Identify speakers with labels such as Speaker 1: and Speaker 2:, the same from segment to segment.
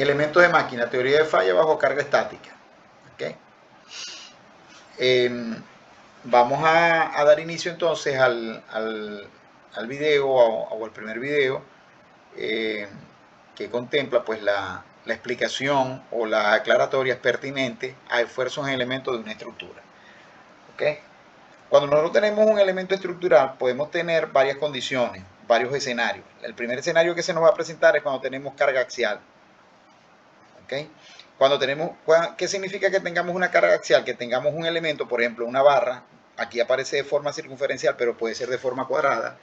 Speaker 1: Elementos de máquina, teoría de falla bajo carga estática. ¿Okay? Vamos a dar inicio entonces al video o al primer video que contempla pues la explicación o las aclaratorias pertinentes a esfuerzos en elementos de una estructura. ¿Okay? Cuando nosotros tenemos un elemento estructural podemos tener varias condiciones, varios escenarios. El primer escenario que se nos va a presentar es cuando tenemos carga axial. ¿Okay? ¿Qué significa que tengamos una carga axial? Que tengamos un elemento, por ejemplo, una barra, aquí aparece de forma circunferencial, pero puede ser de forma cuadrada,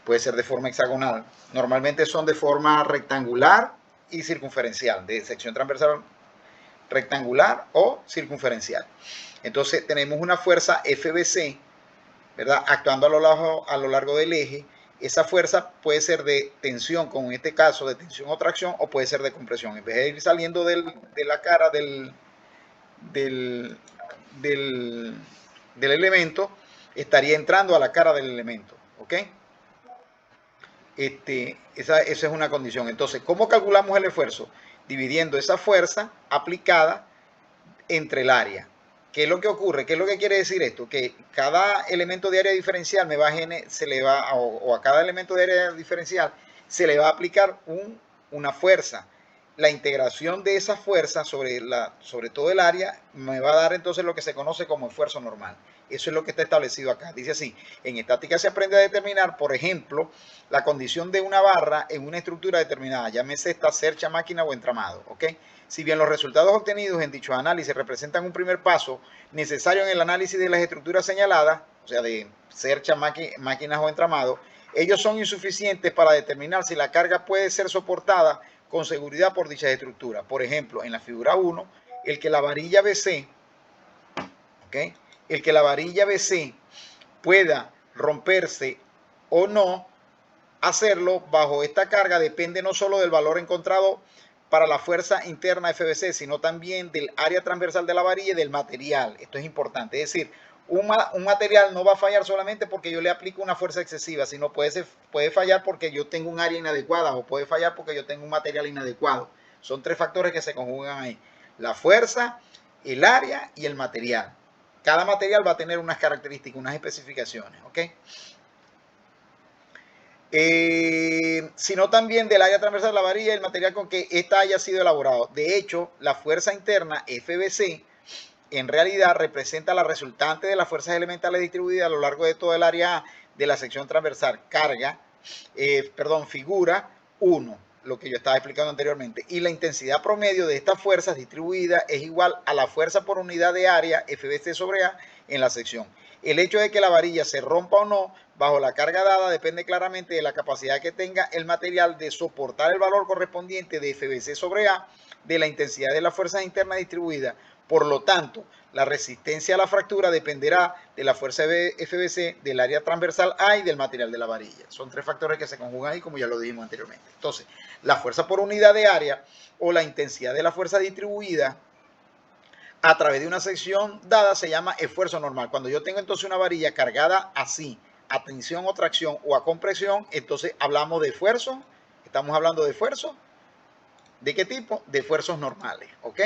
Speaker 1: puede ser de forma hexagonal. Normalmente son de forma rectangular y circunferencial, de sección transversal rectangular o circunferencial. Entonces tenemos una fuerza FBC, ¿verdad? Actuando a lo largo del eje. Esa fuerza puede ser de tensión, como en este caso de tensión o tracción, o puede ser de compresión. En vez de ir saliendo de la cara del elemento, estaría entrando a la cara del elemento. ¿Ok? Esa es una condición. Entonces, ¿cómo calculamos el esfuerzo? Dividiendo esa fuerza aplicada entre el área. ¿Qué es lo que ocurre? ¿Qué es lo que quiere decir esto? Que cada elemento de área diferencial a cada elemento de área diferencial se le va a aplicar una fuerza. La integración de esa fuerza sobre todo el área me va a dar entonces lo que se conoce como esfuerzo normal. Eso es lo que está establecido acá. Dice así, en estática se aprende a determinar, por ejemplo, la condición de una barra en una estructura determinada, llámese esta cercha, máquina o entramado, ¿ok? Si bien los resultados obtenidos en dicho análisis representan un primer paso necesario en el análisis de las estructuras señaladas, o sea, de cercha, máquinas o entramados, ellos son insuficientes para determinar si la carga puede ser soportada con seguridad por dichas estructuras. Por ejemplo, en la figura 1, el que la varilla BC, ¿okay? El que la varilla BC pueda romperse o no, hacerlo bajo esta carga depende no solo del valor encontrado para la fuerza interna FBC, sino también del área transversal de la varilla y del material. Esto es importante. Es decir, un material no va a fallar solamente porque yo le aplico una fuerza excesiva, sino puede fallar porque yo tengo un área inadecuada o puede fallar porque yo tengo un material inadecuado. Son tres factores que se conjugan ahí. La fuerza, el área y el material. Cada material va a tener unas características, unas especificaciones, ¿ok? Sino también del área transversal de la varilla y el material con que ésta haya sido elaborado. De hecho, la fuerza interna FBC en realidad representa la resultante de las fuerzas elementales distribuidas a lo largo de todo el área de la sección transversal. Figura 1, lo que yo estaba explicando anteriormente. Y la intensidad promedio de estas fuerzas distribuidas es igual a la fuerza por unidad de área FBC sobre A en la sección. El hecho de que la varilla se rompa o no bajo la carga dada depende claramente de la capacidad que tenga el material de soportar el valor correspondiente de FBC sobre A, de la intensidad de las fuerzas internas distribuidas. Por lo tanto, la resistencia a la fractura dependerá de la fuerza FBC, del área transversal A y del material de la varilla. Son tres factores que se conjugan ahí, como ya lo dijimos anteriormente. Entonces, la fuerza por unidad de área o la intensidad de la fuerza distribuida a través de una sección dada se llama esfuerzo normal. Cuando yo tengo entonces una varilla cargada así, a tensión o tracción o a compresión, entonces hablamos de esfuerzo. Estamos hablando de esfuerzo. ¿De qué tipo? De esfuerzos normales, ¿ok?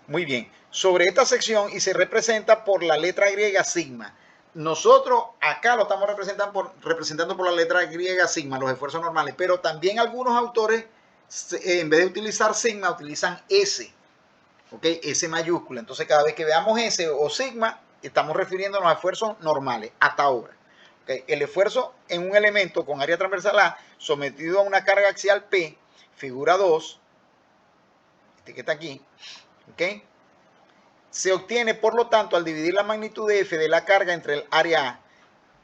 Speaker 1: Muy bien. Sobre esta sección y se representa por la letra griega sigma. Nosotros acá lo estamos representando por la letra griega sigma, los esfuerzos normales, pero también algunos autores, en vez de utilizar sigma, utilizan S. ¿Ok? S mayúscula. Entonces, cada vez que veamos S o sigma, estamos refiriéndonos a esfuerzos normales, hasta ahora. ¿Okay? El esfuerzo en un elemento con área transversal A sometido a una carga axial P, figura 2, este que está aquí, ¿ok? Se obtiene, por lo tanto, al dividir la magnitud de F de la carga entre el área A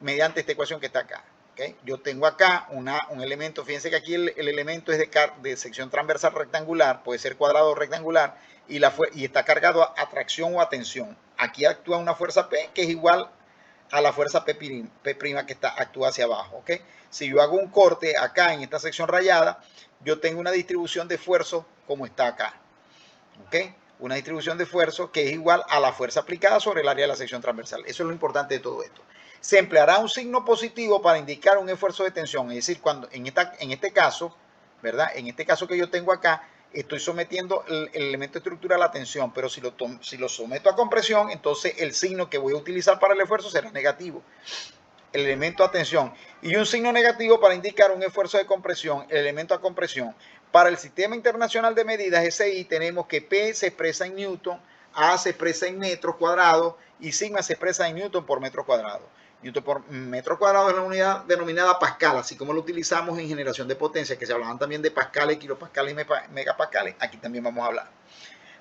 Speaker 1: mediante esta ecuación que está acá. ¿Okay? Yo tengo acá un elemento, fíjense que aquí el elemento es de sección transversal rectangular, puede ser cuadrado o rectangular, y está cargado a tracción o a tensión. Aquí actúa una fuerza P que es igual a la fuerza P' que actúa hacia abajo. ¿Okay? Si yo hago un corte acá en esta sección rayada, yo tengo una distribución de esfuerzo como está acá. ¿Okay? Una distribución de esfuerzo que es igual a la fuerza aplicada sobre el área de la sección transversal. Eso es lo importante de todo esto. Se empleará un signo positivo para indicar un esfuerzo de tensión, es decir, cuando en este caso, ¿verdad? En este caso que yo tengo acá, estoy sometiendo el elemento estructural a tensión, pero si lo someto a compresión, entonces el signo que voy a utilizar para el esfuerzo será negativo. El elemento a tensión. Y un signo negativo para indicar un esfuerzo de compresión, el elemento a compresión. Para el Sistema Internacional de Medidas, SI, tenemos que P se expresa en Newton, A se expresa en metros cuadrados y sigma se expresa en Newton por metro cuadrado. Newton por metro cuadrado es la unidad denominada Pascal, así como lo utilizamos en generación de potencia, que se hablaban también de pascales, kilopascales y megapascales. Aquí también vamos a hablar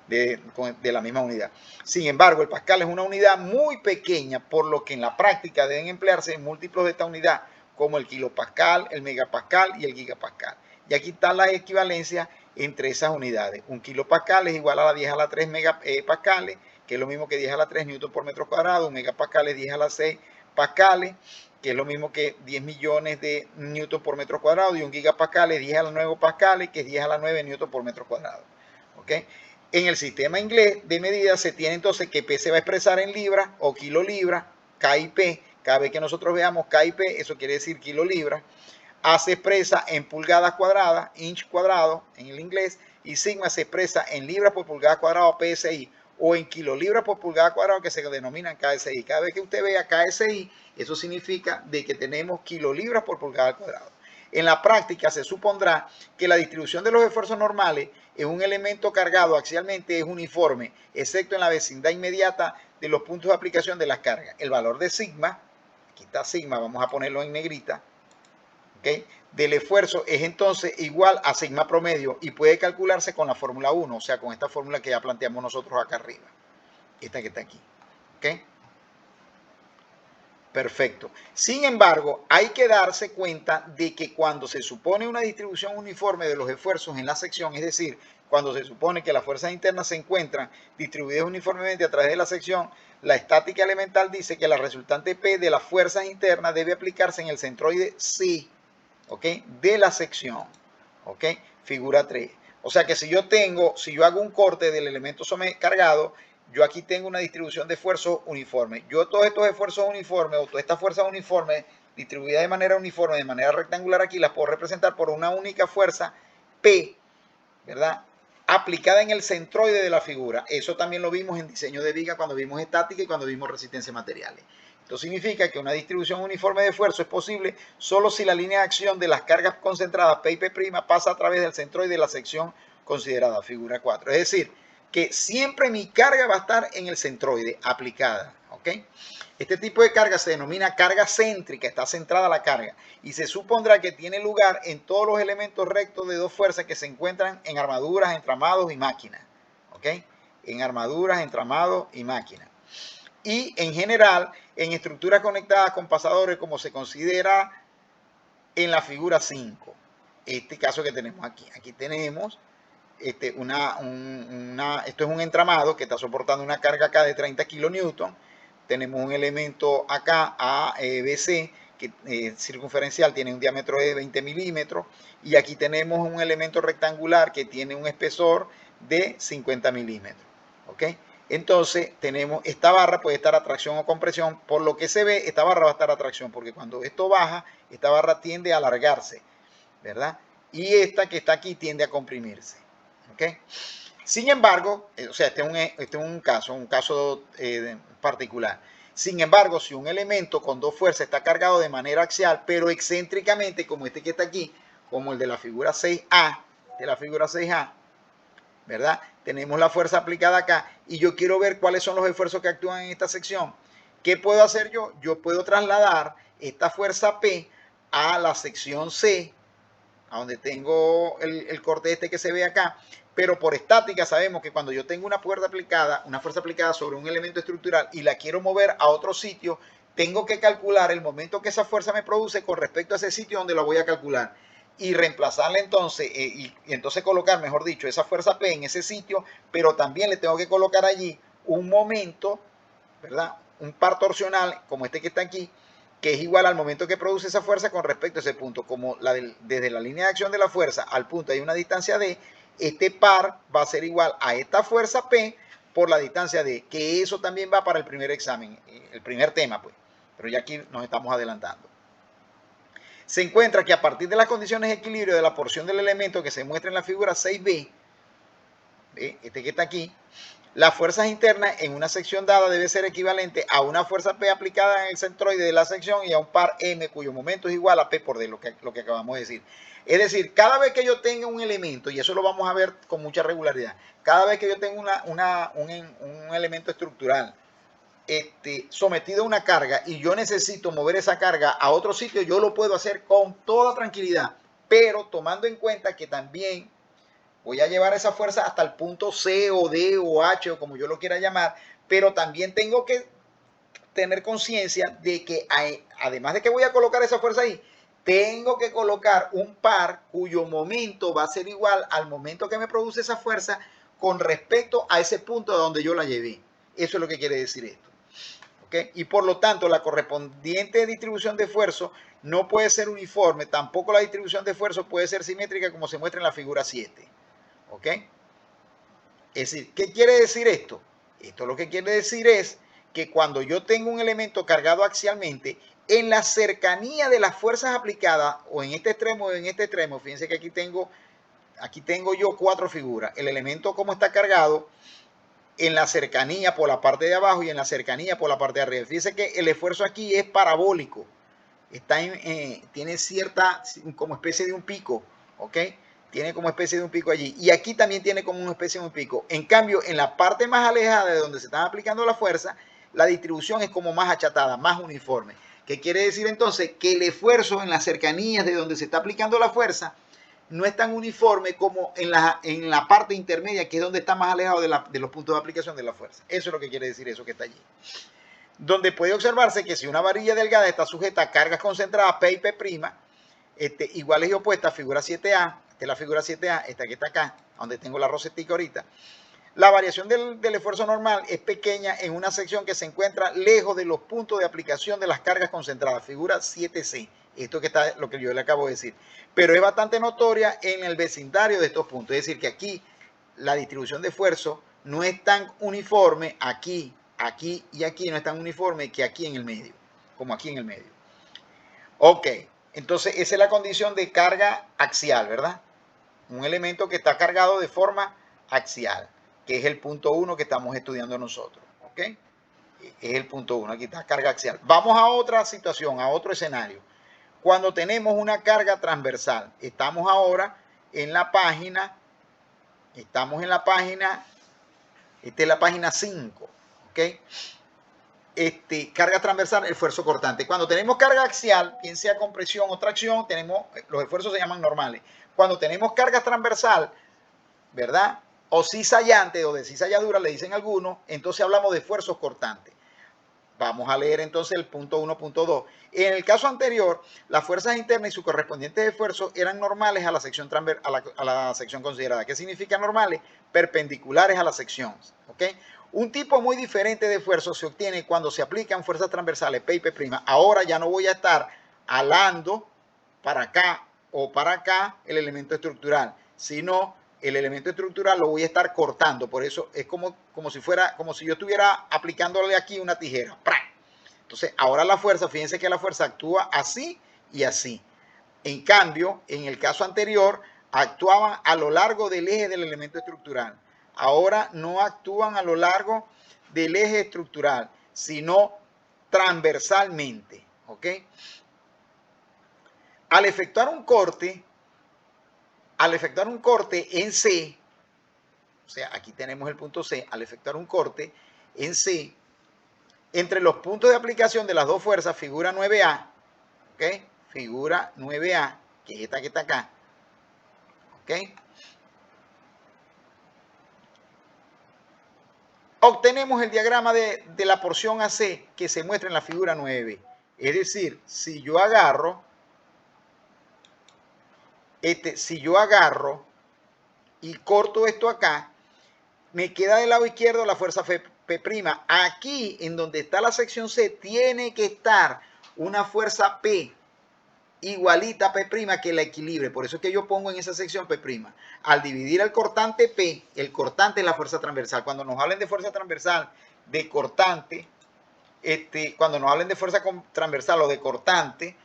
Speaker 1: de la misma unidad. Sin embargo, el pascal es una unidad muy pequeña, por lo que en la práctica deben emplearse múltiplos de esta unidad, como el kilopascal, el megapascal y el gigapascal. Y aquí están las equivalencias entre esas unidades. Un kilopascal es igual a la 10 a la 3 megapascales, que es lo mismo que 10 a la 3 newton por metro cuadrado. Un megapascal es 10 a la 6 pascales, que es lo mismo que 10 millones de newton por metro cuadrado. Y un gigapascal es 10 a la 9 pascales, que es 10 a la 9 newton por metro cuadrado. ¿Ok? En el sistema inglés de medidas se tiene entonces que P se va a expresar en libras o kilolibras, K y P. Cada vez que nosotros veamos K y P, eso quiere decir kilolibras. A se expresa en pulgadas cuadradas, inch cuadrado en el inglés, y sigma se expresa en libras por pulgada cuadrada, PSI, o en kilolibras por pulgada cuadrada, que se denominan KSI. Cada vez que usted vea KSI, eso significa de que tenemos kilolibras por pulgada cuadrada. En la práctica se supondrá que la distribución de los esfuerzos normales en un elemento cargado axialmente es uniforme, excepto en la vecindad inmediata de los puntos de aplicación de las cargas. El valor de sigma, aquí está sigma, vamos a ponerlo en negrita, ¿okay?, del esfuerzo es entonces igual a sigma promedio y puede calcularse con la fórmula 1, o sea, con esta fórmula que ya planteamos nosotros acá arriba, esta que está aquí. ¿Ok? Perfecto. Sin embargo, hay que darse cuenta de que cuando se supone una distribución uniforme de los esfuerzos en la sección, es decir, cuando se supone que las fuerzas internas se encuentran distribuidas uniformemente a través de la sección, la estática elemental dice que la resultante P de las fuerzas internas debe aplicarse en el centroide C, ¿ok?, de la sección, ¿ok? Figura 3. O sea que si yo hago un corte del elemento cargado, yo aquí tengo una distribución de esfuerzos uniforme. Yo todos estos esfuerzos uniformes o todas estas fuerzas uniformes distribuidas de manera uniforme, de manera rectangular aquí, las puedo representar por una única fuerza P, ¿verdad?, aplicada en el centroide de la figura. Eso también lo vimos en diseño de viga cuando vimos estática y cuando vimos resistencia a materiales. Esto significa que una distribución uniforme de esfuerzo es posible solo si la línea de acción de las cargas concentradas P y P' pasa a través del centroide de la sección considerada, figura 4. Es decir, que siempre mi carga va a estar en el centroide aplicada, ¿ok? Este tipo de carga se denomina carga céntrica, está centrada la carga, y se supondrá que tiene lugar en todos los elementos rectos de dos fuerzas que se encuentran en armaduras, entramados y máquinas, ¿ok? En armaduras, entramados y máquinas. Y en general, en estructuras conectadas con pasadores, como se considera en la figura 5. Este caso que tenemos aquí. Aquí tenemos esto es un entramado que está soportando una carga acá de 30 kilonewton. Tenemos un elemento acá, ABC, que circunferencial, tiene un diámetro de 20 milímetros. Y aquí tenemos un elemento rectangular que tiene un espesor de 50 milímetros. ¿Ok? Entonces, tenemos esta barra, puede estar a tracción o compresión. Por lo que se ve, esta barra va a estar a tracción, porque cuando esto baja, esta barra tiende a alargarse, ¿verdad? Y esta que está aquí tiende a comprimirse. ¿Ok? Sin embargo, o sea, este es un caso particular. Sin embargo, si un elemento con dos fuerzas está cargado de manera axial, pero excéntricamente, como este que está aquí, como el de la figura 6A, ¿verdad? Tenemos la fuerza aplicada acá y yo quiero ver cuáles son los esfuerzos que actúan en esta sección. ¿Qué puedo hacer yo? Yo puedo trasladar esta fuerza P a la sección C, a donde tengo el corte este que se ve acá, pero por estática sabemos que cuando yo tengo una fuerza aplicada sobre un elemento estructural y la quiero mover a otro sitio, tengo que calcular el momento que esa fuerza me produce con respecto a ese sitio donde la voy a calcular y reemplazarla entonces, y entonces colocar, mejor dicho, esa fuerza P en ese sitio, pero también le tengo que colocar allí un momento, ¿verdad?, un par torsional como este que está aquí, que es igual al momento que produce esa fuerza con respecto a ese punto. Como desde la línea de acción de la fuerza al punto hay una distancia D, este par va a ser igual a esta fuerza P por la distancia D, que eso también va para el primer examen, el primer tema, pues. Pero ya aquí nos estamos adelantando. Se encuentra que a partir de las condiciones de equilibrio de la porción del elemento que se muestra en la figura 6B, ¿ve? Este que está aquí, las fuerzas internas en una sección dada debe ser equivalente a una fuerza P aplicada en el centroide de la sección y a un par M cuyo momento es igual a P por D, lo que acabamos de decir. Es decir, cada vez que yo tenga un elemento, y eso lo vamos a ver con mucha regularidad, cada vez que yo tenga un elemento estructural sometido a una carga y yo necesito mover esa carga a otro sitio, yo lo puedo hacer con toda tranquilidad, pero tomando en cuenta que también voy a llevar esa fuerza hasta el punto C o D o H o como yo lo quiera llamar, pero también tengo que tener conciencia de que además de que voy a colocar esa fuerza ahí, tengo que colocar un par cuyo momento va a ser igual al momento que me produce esa fuerza con respecto a ese punto a donde yo la llevé. Eso es lo que quiere decir esto. ¿Okay? Y por lo tanto, la correspondiente distribución de esfuerzo no puede ser uniforme, tampoco la distribución de esfuerzo puede ser simétrica como se muestra en la figura 7. ¿Ok? Es decir, ¿qué quiere decir esto? Esto lo que quiere decir es que cuando yo tengo un elemento cargado axialmente, en la cercanía de las fuerzas aplicadas, o en este extremo o en este extremo, fíjense que aquí tengo yo 4 figuras. El elemento como está cargado, en la cercanía por la parte de abajo y en la cercanía por la parte de arriba. Fíjense que el esfuerzo aquí es parabólico. Tiene cierta, como especie de un pico, ¿ok? Tiene como especie de un pico allí. Y aquí también tiene como una especie de un pico. En cambio, en la parte más alejada de donde se están aplicando la fuerza, la distribución es como más achatada, más uniforme. ¿Qué quiere decir entonces? Que el esfuerzo en las cercanías de donde se está aplicando la fuerza no es tan uniforme como en la parte intermedia, que es donde está más alejado de los puntos de aplicación de la fuerza. Eso es lo que quiere decir eso que está allí. Donde puede observarse que si una varilla delgada está sujeta a cargas concentradas P y P', iguales y opuestas, figura 7A, esta es la figura 7A, esta que está acá, donde tengo la rosetica ahorita, la variación del esfuerzo normal es pequeña en una sección que se encuentra lejos de los puntos de aplicación de las cargas concentradas, figura 7C, esto que está, lo que yo le acabo de decir, pero es bastante notoria en el vecindario de estos puntos, es decir, que aquí la distribución de esfuerzo no es tan uniforme aquí y aquí no es tan uniforme que aquí en el medio, como aquí en el medio. Ok, entonces esa es la condición de carga axial, ¿verdad? Un elemento que está cargado de forma axial, que es el punto 1 que estamos estudiando nosotros, ¿ok? Es el punto 1, aquí está carga axial. Vamos a otra situación, a otro escenario. Cuando tenemos una carga transversal, estamos ahora en la página, esta es la página 5, ¿ok? Carga transversal, esfuerzo cortante. Cuando tenemos carga axial, bien sea compresión o tracción, los esfuerzos se llaman normales. Cuando tenemos carga transversal, ¿verdad? O cizallante o de cizalladura, le dicen algunos, entonces hablamos de esfuerzos cortantes. Vamos a leer entonces el punto 1.2. En el caso anterior, las fuerzas internas y sus correspondientes esfuerzos eran normales a la sección considerada. ¿Qué significa normales? Perpendiculares a la sección. ¿Ok? Un tipo muy diferente de esfuerzo se obtiene cuando se aplican fuerzas transversales P y P'. Ahora ya no voy a estar alando para acá o para acá el elemento estructural, sino el elemento estructural lo voy a estar cortando. Por eso es como si yo estuviera aplicándole aquí una tijera. Entonces, ahora la fuerza, fíjense que la fuerza actúa así y así. En cambio, en el caso anterior, actuaban a lo largo del eje del elemento estructural. Ahora no actúan a lo largo del eje estructural, sino transversalmente. ¿Ok? Al efectuar un corte en C, o sea, aquí tenemos el punto C, al efectuar un corte en C, entre los puntos de aplicación de las dos fuerzas, figura 9A, ¿ok? Figura 9A, que es esta que está acá, ¿ok? Obtenemos el diagrama de la porción AC que se muestra en la figura 9B. Es decir, si yo agarro y corto esto acá, me queda del lado izquierdo la fuerza P'. Aquí, en donde está la sección C, tiene que estar una fuerza P igualita a P' que la equilibre. Por eso es que yo pongo en esa sección P'. Al dividir el cortante P, el cortante es la fuerza transversal. Cuando nos hablen de fuerza transversal, de cortante, cuando nos hablen de fuerza transversal o de cortante,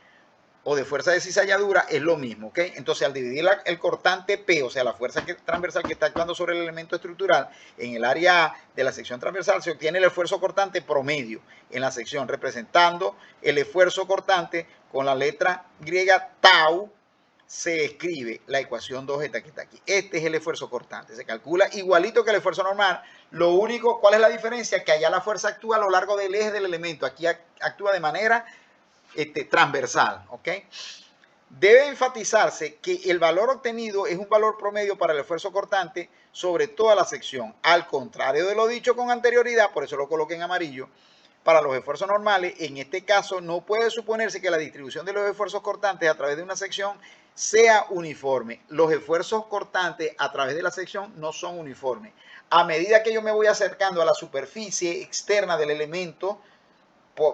Speaker 1: o de fuerza de cizalladura es lo mismo, ¿ok? Entonces, al dividir el cortante P, o sea, la fuerza transversal que está actuando sobre el elemento estructural en el área A de la sección transversal, se obtiene el esfuerzo cortante promedio en la sección, representando el esfuerzo cortante con la letra griega tau. Se escribe la ecuación 2 que está aquí. Este es el esfuerzo cortante. Se calcula igualito que el esfuerzo normal. Lo único, ¿cuál es la diferencia? Que allá la fuerza actúa a lo largo del eje del elemento. Aquí actúa de manera transversal, ¿ok? Debe enfatizarse que el valor obtenido es un valor promedio para el esfuerzo cortante sobre toda la sección. Al contrario de lo dicho con anterioridad, por eso lo coloqué en amarillo, para los esfuerzos normales, en este caso no puede suponerse que la distribución de los esfuerzos cortantes a través de una sección sea uniforme. Los esfuerzos cortantes a través de la sección no son uniformes. A medida que yo me voy acercando a la superficie externa del elemento,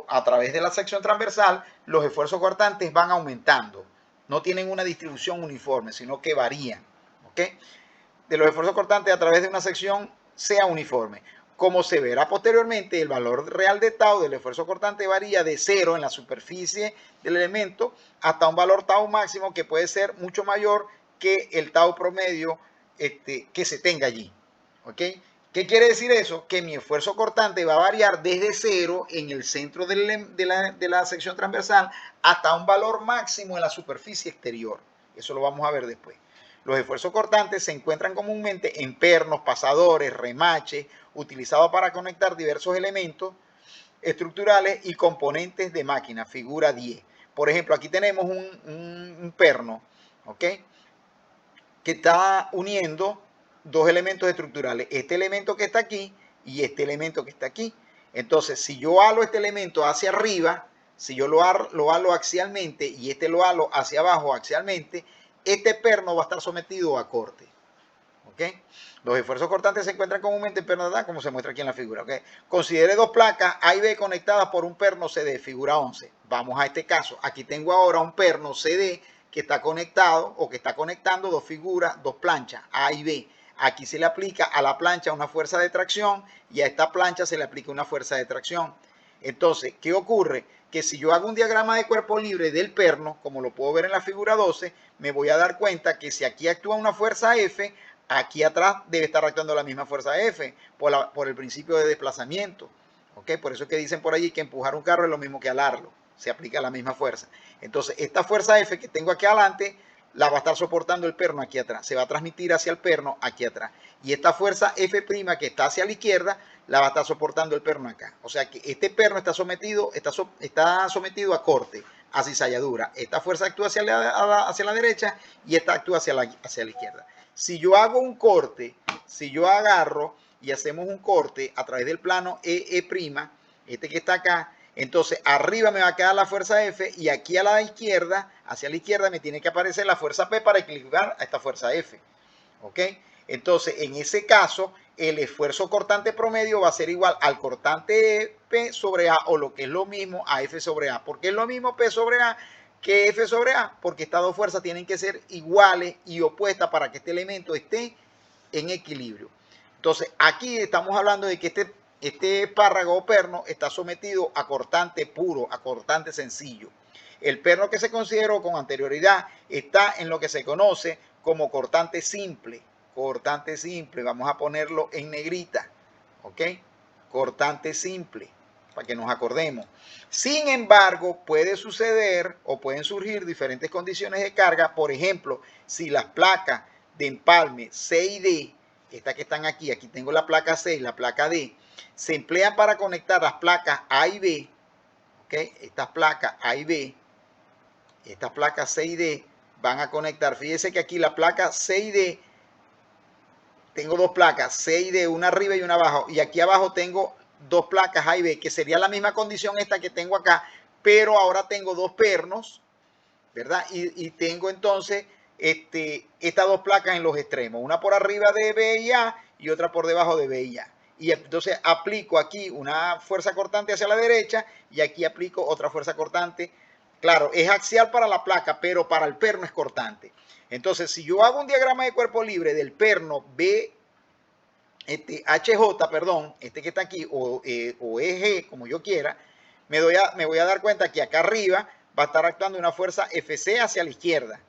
Speaker 1: a través de la sección transversal, los esfuerzos cortantes van aumentando. No tienen una distribución uniforme, sino que varían. ¿Ok? De los esfuerzos cortantes a través de una sección sea uniforme. Como se verá posteriormente, el valor real de tau del esfuerzo cortante varía de 0 en la superficie del elemento hasta un valor tau máximo que puede ser mucho mayor que el tau promedio que se tenga allí. ¿Ok? ¿Qué quiere decir eso? Que mi esfuerzo cortante va a variar desde 0 en el centro de la sección transversal hasta un valor máximo en la superficie exterior. Eso lo vamos a ver después. Los esfuerzos cortantes se encuentran comúnmente en pernos, pasadores, remaches, utilizados para conectar diversos elementos estructurales y componentes de máquina, figura 10. Por ejemplo, aquí tenemos un perno, ¿ok? Que está uniendo dos elementos estructurales, este elemento que está aquí y este elemento que está aquí. Entonces, si yo halo este elemento hacia arriba, si yo lo halo axialmente y este lo halo hacia abajo axialmente, este perno va a estar sometido a corte. ¿Ok? Los esfuerzos cortantes se encuentran comúnmente en pernos, como se muestra aquí en la figura. ¿Ok? Considere dos placas A y B conectadas por un perno CD, figura 11. Vamos a este caso. Aquí tengo ahora un perno CD que está conectado o que está conectando dos figuras, dos planchas, A y B. Aquí se le aplica a la plancha una fuerza de tracción y a esta plancha se le aplica una fuerza de tracción. Entonces, ¿qué ocurre? Que si yo hago un diagrama de cuerpo libre del perno, como lo puedo ver en la figura 12, me voy a dar cuenta que si aquí actúa una fuerza F, aquí atrás debe estar actuando la misma fuerza F por el principio de desplazamiento. ¿Ok? Por eso es que dicen por allí que empujar un carro es lo mismo que alarlo. Se aplica la misma fuerza. Entonces, esta fuerza F que tengo aquí adelante la va a estar soportando el perno aquí atrás. Se va a transmitir hacia el perno aquí atrás. Y esta fuerza F' que está hacia la izquierda la va a estar soportando el perno acá. O sea que este perno está sometido a corte, a cizalladura. Esta fuerza actúa hacia la derecha y esta actúa hacia la izquierda. Si yo hago un corte, si yo agarro y hacemos un corte a través del plano EE', este que está acá, entonces arriba me va a quedar la fuerza F y aquí a la izquierda, hacia la izquierda me tiene que aparecer la fuerza P para equilibrar a esta fuerza F. ¿Ok? Entonces, en ese caso, el esfuerzo cortante promedio va a ser igual al cortante P sobre A o lo que es lo mismo a F sobre A. ¿Por qué es lo mismo P sobre A que F sobre A? Porque estas dos fuerzas tienen que ser iguales y opuestas para que este elemento esté en equilibrio. Entonces, aquí estamos hablando de que este párrago o perno está sometido a cortante puro, a cortante sencillo. El perno que se consideró con anterioridad está en lo que se conoce como cortante simple. Cortante simple, vamos a ponerlo en negrita, ¿ok? Cortante simple, para que nos acordemos. Sin embargo, puede suceder o pueden surgir diferentes condiciones de carga. Por ejemplo, si las placas de empalme C y D, estas que están aquí, aquí tengo la placa C y la placa D, se emplean para conectar las placas A y B, ¿ok? Estas placas A y B, estas placas C y D van a conectar. Fíjese que aquí la placa C y D, tengo dos placas C y D, una arriba y una abajo, y aquí abajo tengo dos placas A y B, que sería la misma condición esta que tengo acá, pero ahora tengo dos pernos, ¿verdad? Y tengo entonces estas dos placas en los extremos, una por arriba de B y A y otra por debajo de B y A. Y entonces aplico aquí una fuerza cortante hacia la derecha y aquí aplico otra fuerza cortante. Claro, es axial para la placa, pero para el perno es cortante. Entonces, si yo hago un diagrama de cuerpo libre del perno HJ, perdón, este que está aquí, o EG, como yo quiera, me voy a dar cuenta que acá arriba va a estar actuando una fuerza FC hacia la izquierda,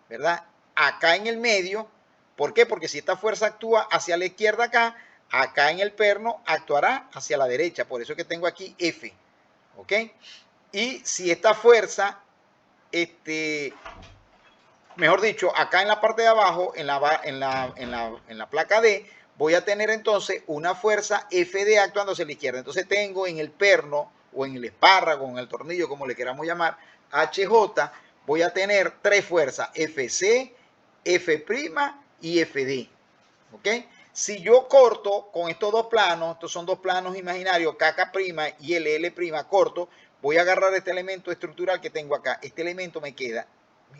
Speaker 1: ¿verdad? Acá en el medio, ¿por qué? Porque si esta fuerza actúa hacia la izquierda acá en el perno actuará hacia la derecha, por eso es que tengo aquí F, ¿ok? Y si esta fuerza, mejor dicho, acá en la parte de abajo, en la placa D, voy a tener entonces una fuerza FD actuando hacia la izquierda. Entonces tengo en el perno o en el espárrago, en el tornillo, como le queramos llamar, HJ, voy a tener tres fuerzas, FC, F' y FD. ¿Ok? Si yo corto con estos dos planos, estos son dos planos imaginarios, KK' y LL' corto, voy a agarrar este elemento estructural que tengo acá. Este elemento me queda.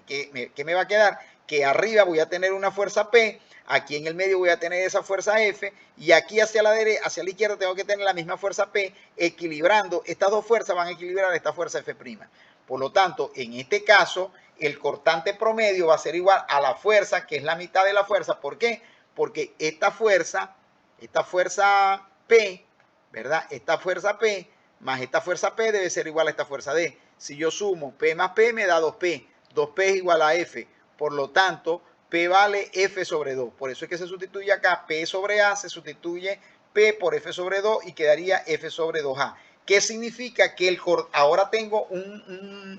Speaker 1: ¿Qué me va a quedar? Que arriba voy a tener una fuerza P, aquí en el medio voy a tener esa fuerza F, y aquí hacia la derecha, hacia la izquierda tengo que tener la misma fuerza P, equilibrando. Estas dos fuerzas van a equilibrar esta fuerza F'. Por lo tanto, en este caso, el cortante promedio va a ser igual a la fuerza, que es la mitad de la fuerza. ¿Por qué? Porque esta fuerza P, ¿verdad? Esta fuerza P más esta fuerza P debe ser igual a esta fuerza D. Si yo sumo P más P me da 2P. 2P es igual a F. Por lo tanto, P vale F sobre 2. Por eso es que se sustituye acá P sobre A, se sustituye P por F sobre 2 y quedaría F sobre 2A. ¿Qué significa? Que ahora tengo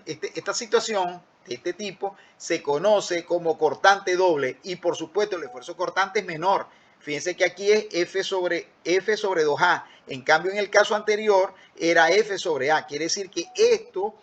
Speaker 1: esta situación de este tipo, se conoce como cortante doble y por supuesto el esfuerzo cortante es menor. Fíjense que aquí es F sobre 2A. En cambio, en el caso anterior era F sobre A. Quiere decir que esto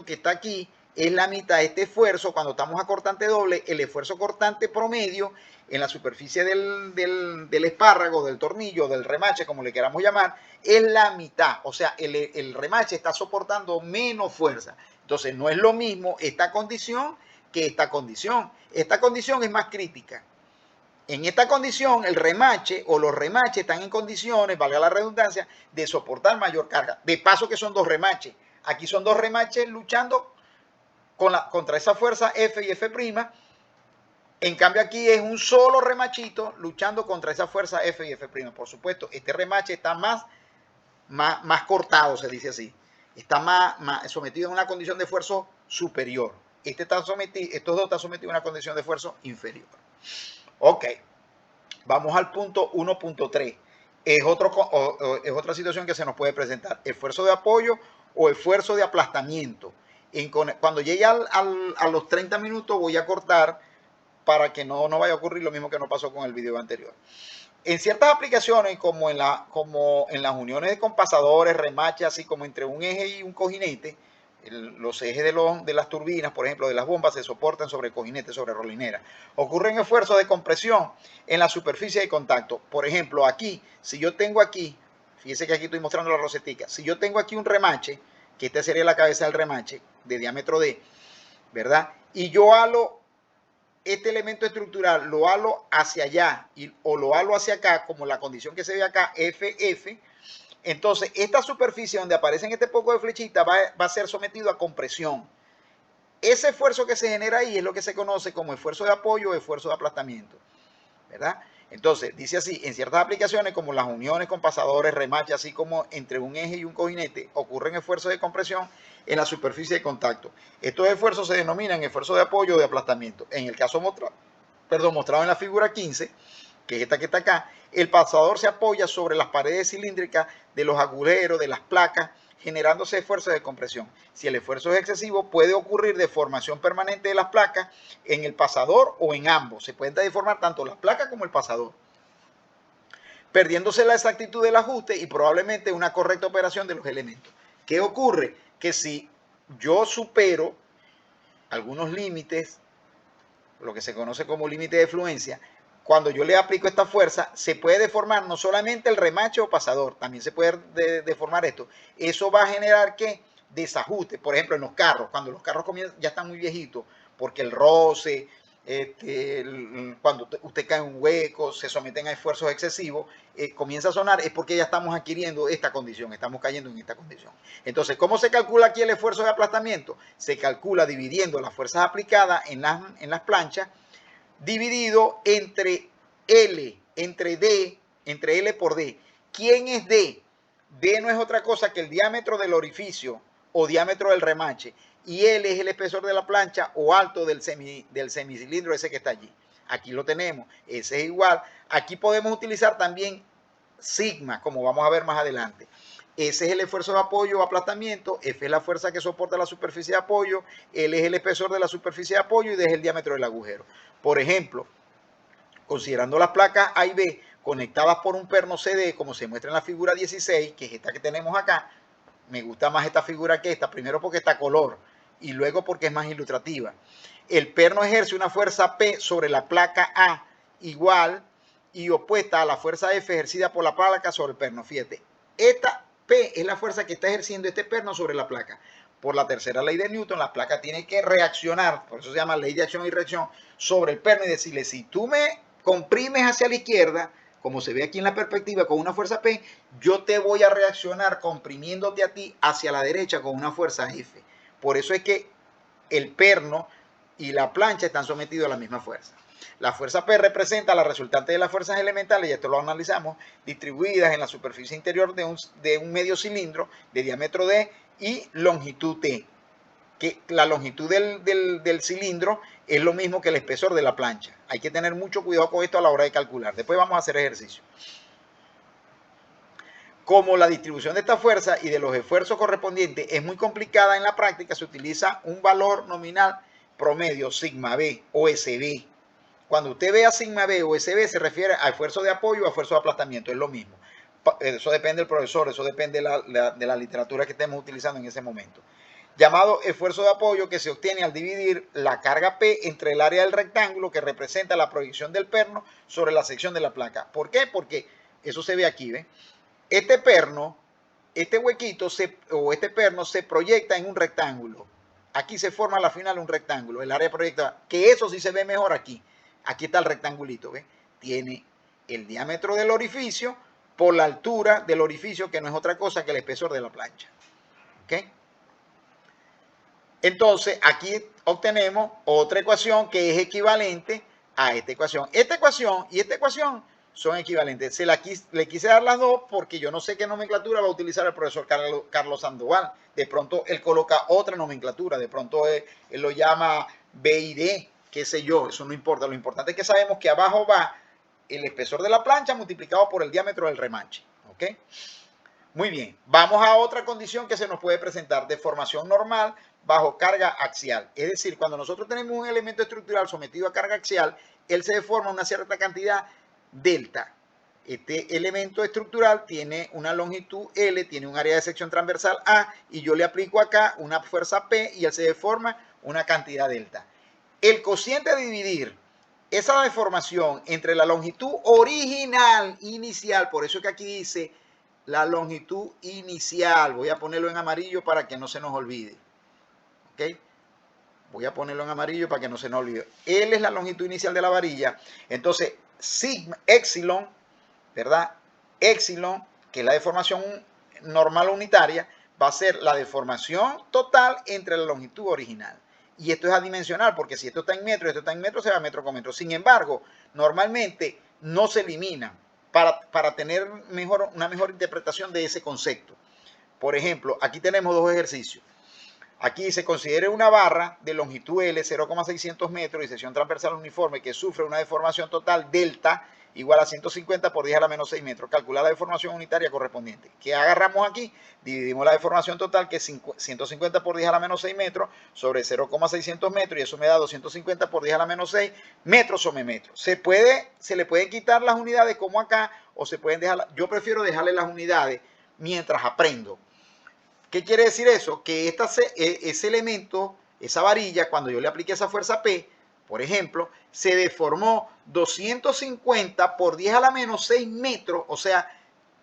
Speaker 1: que está aquí es la mitad de este esfuerzo. Cuando estamos a cortante doble, el esfuerzo cortante promedio en la superficie del espárrago, del tornillo, del remache, como le queramos llamar, es la mitad. O sea, el remache está soportando menos fuerza. Entonces, no es lo mismo esta condición que esta condición. Esta condición es más crítica. En esta condición, el remache o los remaches están en condiciones, valga la redundancia, de soportar mayor carga. De paso que son dos remaches. Aquí son dos remaches luchando contra esa fuerza F y F'. En cambio aquí es un solo remachito luchando contra esa fuerza F y F'. Por supuesto, este remache está más cortado, se dice así. Está más sometido a una condición de esfuerzo superior. Estos dos están sometidos a una condición de esfuerzo inferior. Ok, vamos al punto 1.3. Es otra situación que se nos puede presentar. Esfuerzo de apoyo o esfuerzo de aplastamiento. Cuando llegue a los 30 minutos voy a cortar para que no vaya a ocurrir lo mismo que nos pasó con el video anterior. En ciertas aplicaciones, como en las uniones de compasadores, remaches, así como entre un eje y un cojinete, los ejes de las turbinas, por ejemplo, de las bombas, se soportan sobre cojinetes, sobre rolinera. Ocurren esfuerzos de compresión en la superficie de contacto. Por ejemplo, aquí, si yo tengo aquí, fíjense que aquí estoy mostrando la rosetica, si yo tengo aquí un remache, que esta sería la cabeza del remache, de diámetro D, ¿verdad? Y yo halo este elemento estructural, lo halo hacia allá o lo halo hacia acá, como la condición que se ve acá, FF. Entonces, esta superficie donde aparecen este poco de flechitas va a ser sometido a compresión. Ese esfuerzo que se genera ahí es lo que se conoce como esfuerzo de apoyo o esfuerzo de aplastamiento, ¿verdad? Entonces, dice así, en ciertas aplicaciones como las uniones con pasadores, remaches, así como entre un eje y un cojinete, ocurren esfuerzos de compresión en la superficie de contacto. Estos esfuerzos se denominan esfuerzos de apoyo o de aplastamiento. En el caso mostrado en la figura 15, que es esta que está acá, el pasador se apoya sobre las paredes cilíndricas de los agujeros, de las placas, generándose esfuerzos de compresión. Si el esfuerzo es excesivo, puede ocurrir deformación permanente de las placas en el pasador o en ambos. Se pueden deformar tanto las placas como el pasador, perdiéndose la exactitud del ajuste y probablemente una correcta operación de los elementos. ¿Qué ocurre? Que si yo supero algunos límites, lo que se conoce como límite de fluencia, cuando yo le aplico esta fuerza, se puede deformar no solamente el remache o pasador, también se puede deformar esto. Eso va a generar ¿qué? Desajuste. Por ejemplo, en los carros, cuando los carros ya están muy viejitos, porque el roce, cuando usted cae en un hueco, se someten a esfuerzos excesivos, comienza a sonar, es porque ya estamos adquiriendo esta condición, estamos cayendo en esta condición. Entonces, ¿cómo se calcula aquí el esfuerzo de aplastamiento? Se calcula dividiendo las fuerzas aplicadas en las planchas, dividido entre L, entre L por D. ¿Quién es D? D no es otra cosa que el diámetro del orificio o diámetro del remache. y L es el espesor de la plancha o alto del semicilindro ese que está allí. Aquí lo tenemos, ese es igual. Aquí podemos utilizar también sigma, como vamos a ver más adelante. Ese es el esfuerzo de apoyo o aplastamiento, F es la fuerza que soporta la superficie de apoyo, L es el espesor de la superficie de apoyo y D es el diámetro del agujero. Por ejemplo, considerando las placas A y B conectadas por un perno CD, como se muestra en la figura 16, que es esta que tenemos acá, me gusta más esta figura que esta, primero porque está color y luego porque es más ilustrativa. El perno ejerce una fuerza P sobre la placa A igual y opuesta a la fuerza F ejercida por la placa sobre el perno. Fíjate, esta P es la fuerza que está ejerciendo este perno sobre la placa. Por la tercera ley de Newton, la placa tiene que reaccionar, por eso se llama ley de acción y reacción, sobre el perno y decirle, si tú me comprimes hacia la izquierda, como se ve aquí en la perspectiva, con una fuerza P, yo te voy a reaccionar comprimiéndote a ti hacia la derecha con una fuerza F. Por eso es que el perno y la plancha están sometidos a la misma fuerza. La fuerza P representa la resultante de las fuerzas elementales, y esto lo analizamos, distribuidas en la superficie interior de un medio cilindro de diámetro D y longitud T. Que la longitud del cilindro es lo mismo que el espesor de la plancha. Hay que tener mucho cuidado con esto a la hora de calcular. Después vamos a hacer ejercicio. Como la distribución de esta fuerza y de los esfuerzos correspondientes es muy complicada en la práctica, se utiliza un valor nominal promedio, sigma B o SB. Cuando usted vea sigma B o SB se refiere a esfuerzo de apoyo o a esfuerzo de aplastamiento, es lo mismo. Eso depende del profesor, eso depende de la literatura que estemos utilizando en ese momento. Llamado esfuerzo de apoyo, que se obtiene al dividir la carga P entre el área del rectángulo que representa la proyección del perno sobre la sección de la placa. ¿Por qué? Porque eso se ve aquí, ¿ve? Este perno, este huequito o este perno se proyecta en un rectángulo. Aquí se forma al final un rectángulo, el área proyectada, que eso sí se ve mejor aquí. Aquí está el rectangulito, ¿ve? Tiene el diámetro del orificio por la altura del orificio, que no es otra cosa que el espesor de la plancha. ¿Ok? Entonces, aquí obtenemos otra ecuación que es equivalente a esta ecuación. Esta ecuación y esta ecuación son equivalentes. Le quise dar las dos porque yo no sé qué nomenclatura va a utilizar el profesor Carlos Sandoval. De pronto él coloca otra nomenclatura, de pronto él lo llama B y D, qué sé yo, eso no importa. Lo importante es que sabemos que abajo va el espesor de la plancha multiplicado por el diámetro del remanche. ¿Ok? Muy bien, vamos a otra condición que se nos puede presentar, deformación normal bajo carga axial. Es decir, cuando nosotros tenemos un elemento estructural sometido a carga axial, él se deforma una cierta cantidad delta. Este elemento estructural tiene una longitud L, tiene un área de sección transversal A, y yo le aplico acá una fuerza P y él se deforma una cantidad delta. El cociente a dividir esa deformación entre la longitud original, inicial, por eso que aquí dice la longitud inicial, voy a ponerlo en amarillo para que no se nos olvide. ¿Ok? Voy a ponerlo en amarillo para que no se nos olvide. L es la longitud inicial de la varilla. Entonces, sigma, epsilon, ¿verdad? Epsilon, que es la deformación normal unitaria, va a ser la deformación total entre la longitud original. Y esto es adimensional, porque si esto está en metro y esto está en metro, se va metro con metro. Sin embargo, normalmente no se eliminan para tener una mejor interpretación de ese concepto. Por ejemplo, aquí tenemos dos ejercicios. Aquí se considera una barra de longitud L, 0,600 metros y sección transversal uniforme que sufre una deformación total delta igual a 150 por 10 a la menos 6 metros. Calcular la deformación unitaria correspondiente. ¿Qué agarramos aquí? Dividimos la deformación total, que es 150 por 10 a la menos 6 metros, sobre 0,600 metros, y eso me da 250 por 10 a la menos 6 metros sobre metros. Se le pueden quitar las unidades como acá, o se pueden dejar. Yo prefiero dejarle las unidades mientras aprendo. ¿Qué quiere decir eso? Que ese elemento, esa varilla, cuando yo le apliqué esa fuerza P, por ejemplo, se deformó 250 por 10 a la menos 6 metros, o sea,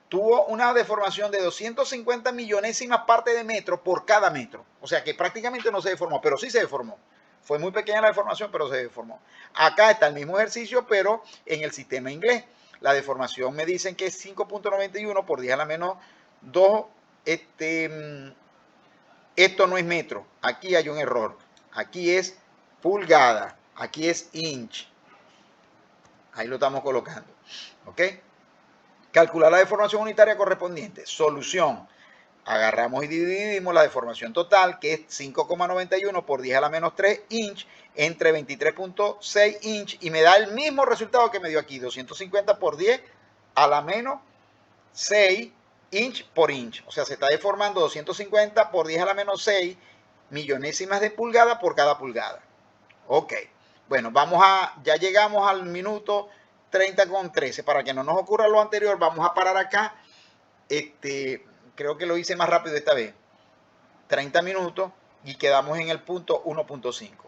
Speaker 1: tuvo una deformación de 250 millonésimas partes de metro por cada metro. O sea que prácticamente no se deformó, pero sí se deformó. Fue muy pequeña la deformación, pero se deformó. Acá está el mismo ejercicio, pero en el sistema inglés. La deformación me dicen que es 5.91 por 10 a la menos 2. Esto no es metro, aquí hay un error. Aquí es pulgada, aquí es inch. Ahí lo estamos colocando. ¿Ok? Calcular la deformación unitaria correspondiente. Solución. Agarramos y dividimos la deformación total, que es 5,91 por 10 a la menos 3 inch, entre 23,6 inch, y me da el mismo resultado que me dio aquí, 250 por 10 a la menos 6 inch por inch. O sea, se está deformando 250 por 10 a la menos 6 millonésimas de pulgada por cada pulgada. Ok, bueno, ya llegamos al minuto 30,13. Para que no nos ocurra lo anterior, vamos a parar acá. Creo que lo hice más rápido esta vez. 30 minutos y quedamos en el punto 1.5.